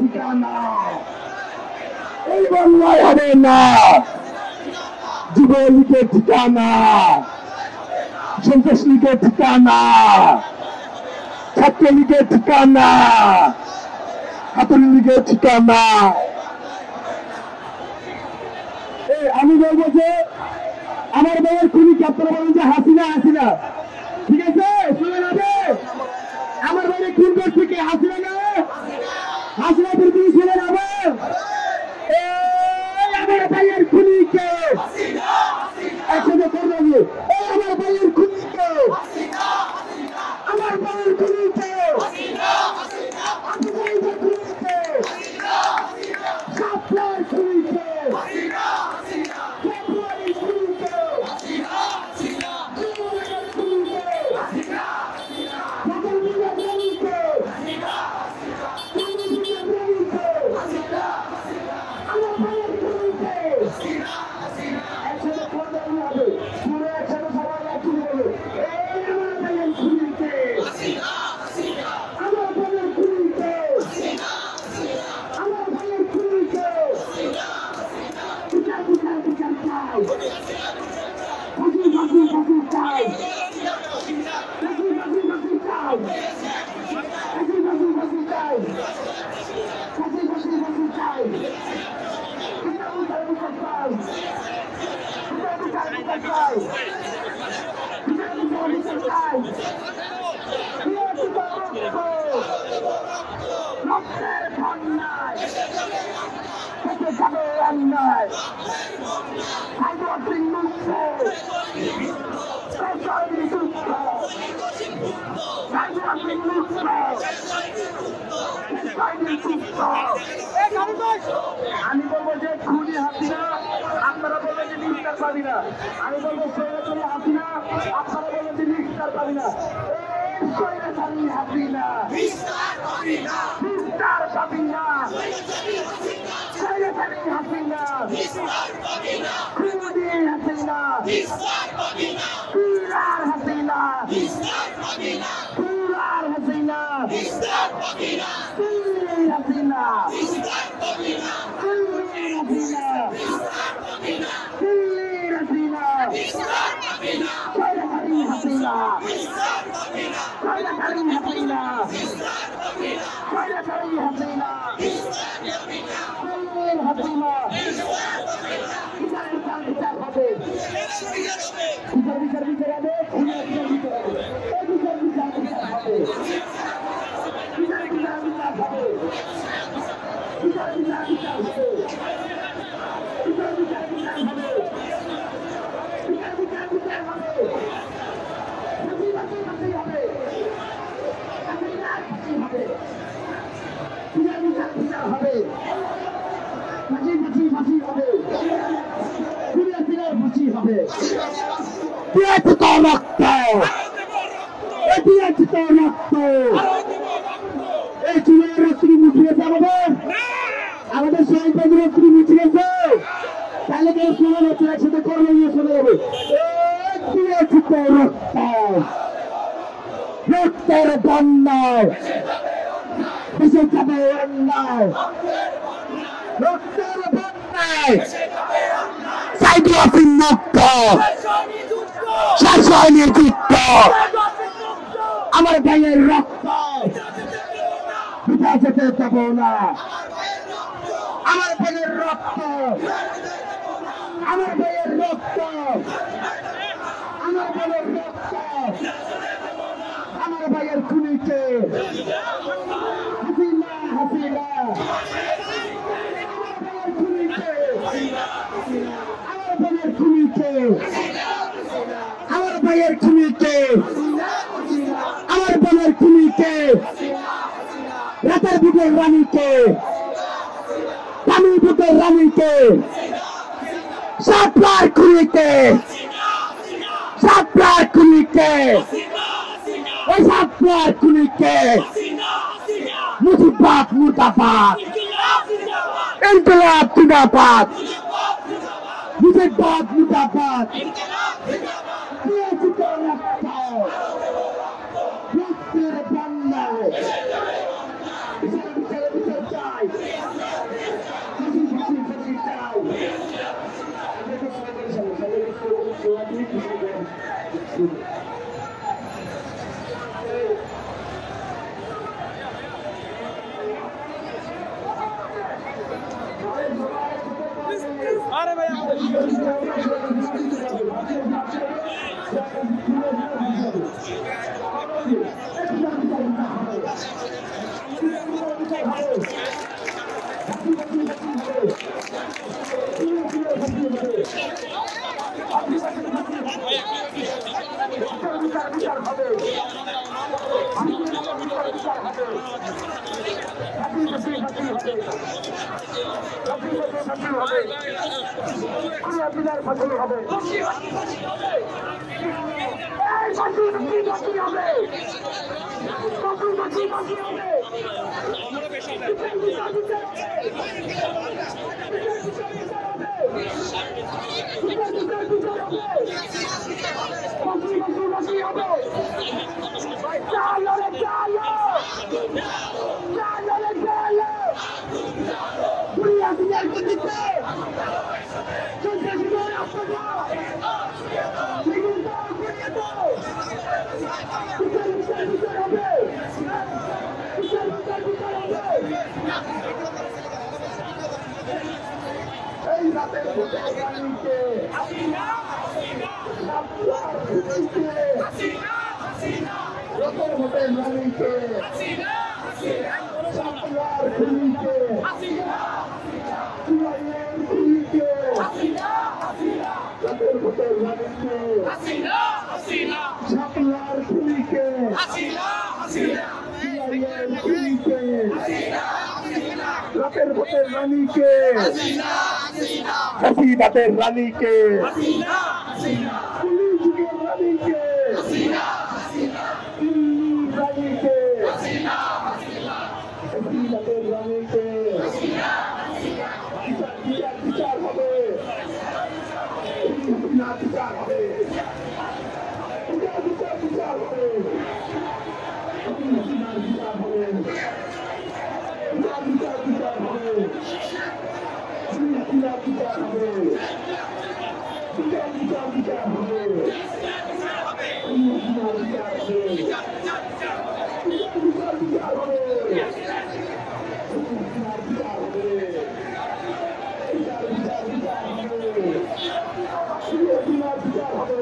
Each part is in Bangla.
ঠিকানা এই বাংলায় হবে না, যুবলীগের ঠিকানা, সন্ত্রাস লীগের ঠিকানা, ছাত্রলীগের ঠিকানা, ছাত্রলীগের ঠিকানা। আমি বলবো যে আমার ভাইয়ের খুনিকে আপনারা বলেন যে হাসিনা হাসিনা, ঠিক আছে? শুনে যাবে আমার ভাইয়ের খুন করছে কে? হাসিনা না? হাসিনা বিরোধী শুনে যাবে আমার ভাইয়ের খুনিকে একসাথে করবো। আমার ভাইয়ের খুনিকে, আমার ভাইয়ের খুনিকে, আমি বলবো যে খুনি হাসিনা, আপনারা বলবেন যে নিস্তার পাবি না। আমি বলবো সৈরাচারী হাসিনা, আপনারা বলবেন যে নিস্তার পাবি না। সৈরাচারী হাসিনা নিস্তার পাবি না, নিস্তার পাবি না। সৈরাচারী হাসিনা নিস্তার পাবি না, খুনি হাসিনা নিস্তার পাবি না, খুনার হাসিনা নিস্তার পাবি না, খুনার হাসিনা নিস্তার পাবি না, খুনি হাসিনা নিস্তার পাবি না, খুনি হাসিনা নিস্তার পাবি না, খুনি হাসিনা নিস্তার পাবি না, সৈরাচারী হাসিনা নিস্তার পাবি না, সৈরাচারী হাসিনা নিস্তার পাবি না, সৈরাচারী হাসিনা নিস্তার পাবি না, খুনি হাসিনা নিস্তার পাবি না। বিচার হবে, বিচার হবে, খুনি হাসিনা বিচার হবে, বিচার হবে, বিচার হবে, বিচার হবে, বিচার হবে, রক্ত এই চুলের রক্ত মুছিয়ে যাবে, আমাদের শহীদ রক্ত মুছে গেছে, তাহলে কেউ শোনা হচ্ছে একসাথে করলে নিয়ে চলে যাবে। রক্ত, রক্তের বন্যায় ভেসে যাবে অন্যায়, রক্তের বন্যায় সাইক্লোপিন মুক্ত, শেষ হয়নি যুদ্ধ, আমার ভাইয়ের রক্ত কোথায় যেতে দেব না, আমার ভাইয়ের রক্ত, আমার ভাইয়ের রক্ত, আমার ভাইয়ের রক্ত, আমার ভাইয়ের খুনিকে হাসিনা হাসিনা, আমার ভাইয়ের খুনিকে, আমার ভাইয়ের খুনিকে, আমার বোনের খুনিকে, রাতের বুকের রানীকে, পানির বুকের রানীকে, সাতবার খুনিকে, সাতবার খুনিকে, ওই সাতবার খুনিকে মুজিবাদ মুর্দাবাদ, ইনকিলাব জিন্দাবাদ, মুজিবাদ মুর্দাবাদ। রক্তের বিচার হবে হাসিনাতের রানীকে পুলিশের রানীকে হাসিনাতের রানীকে বিচার হবে বিচার হবে বিচার হবে বিচার হবে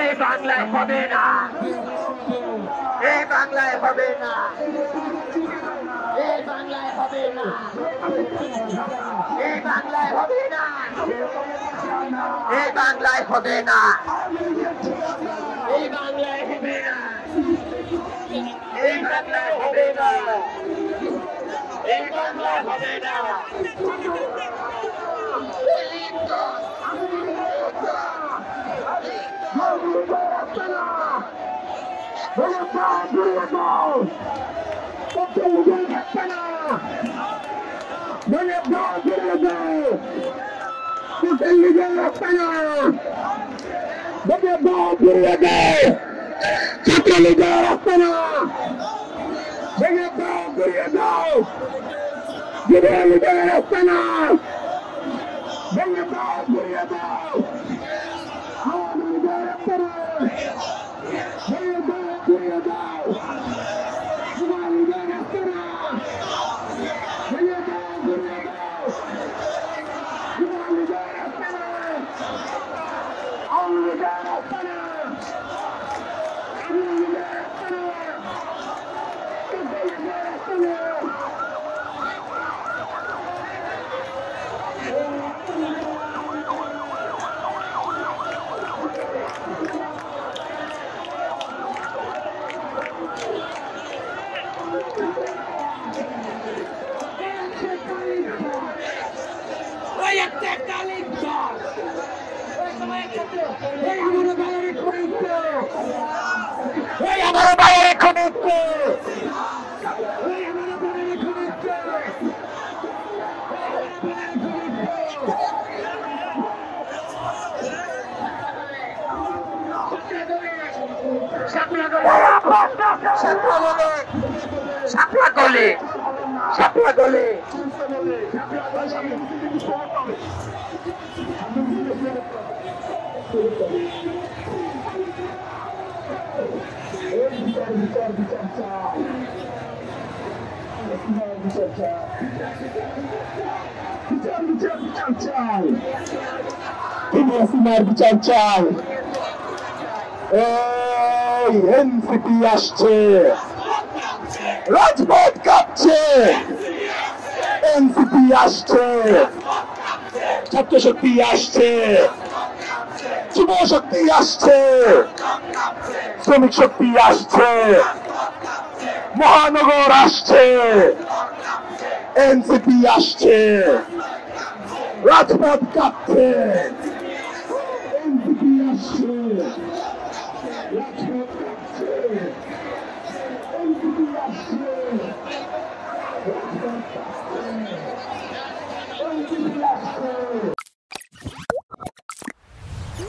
এই বাংলায় হবে না, এই বাংলায় হবে না, এই বাংলায় হবে না, এই বাংলায় হবে না, এই বাংলায় হবে না, এই বাংলায় হবে না, এই বাংলায় হবে না, এই বাংলায় হবে না। Siapa ঝাঁপড়া গলে বিচার চাই এই এনসিপি আসছে রাজপথ কাঁপছে এনসিপি আসছে ছাত্র শক্তি আসছে যুব শক্তি আসছে শ্রমিক শক্তি আসছে মহানগর আসছে এনসিপি আসছে রাজপথ কাঁপছে এনসিপি আসছে রাজপথ কাঁপছে এনসিপি আসছে রাজপথ কাঁপছে এনসিপি